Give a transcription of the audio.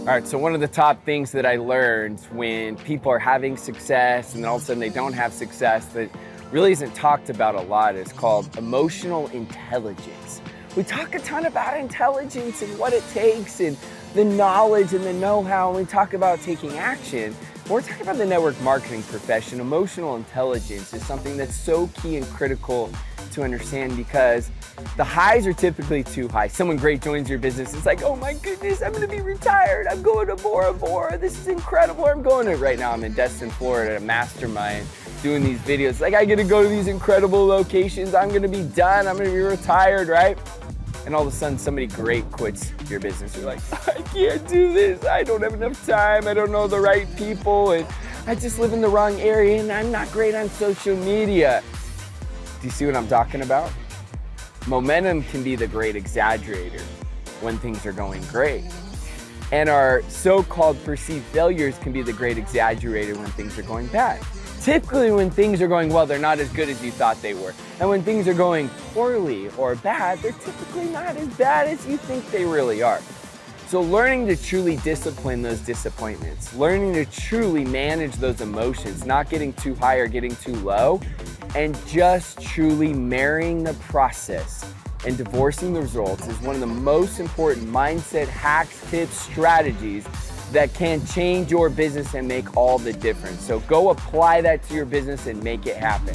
All right, so one of the top things that I learned when people are having success and then all of a sudden they don't have success that really isn't talked about a lot is called emotional intelligence. We talk a ton about intelligence and what it takes and the knowledge and the know-how, and we talk about taking action. When we're talking about the network marketing profession, emotional intelligence is something that's so key and critical to understand because the highs are typically too high. Someone great joins your business, it's like, oh my goodness, I'm gonna be retired. I'm going to Bora Bora. This is incredible. I'm going to, right now I'm in Destin, Florida at a mastermind doing these videos. Like I get to go to these incredible locations. I'm gonna be done. I'm gonna be retired, right? And all of a sudden somebody great quits your business. You're like, I can't do this. I don't have enough time. I don't know the right people. And I just live in the wrong area and I'm not great on social media. Do you see what I'm talking about? Momentum can be the great exaggerator when things are going great. And our so-called perceived failures can be the great exaggerator when things are going bad. Typically when things are going well, they're not as good as you thought they were. And when things are going poorly or bad, they're typically not as bad as you think they really are. So learning to truly discipline those disappointments, learning to truly manage those emotions, not getting too high or getting too low, and just truly marrying the process and divorcing the results is one of the most important mindset hacks, tips, strategies that can change your business and make all the difference. So go apply that to your business and make it happen.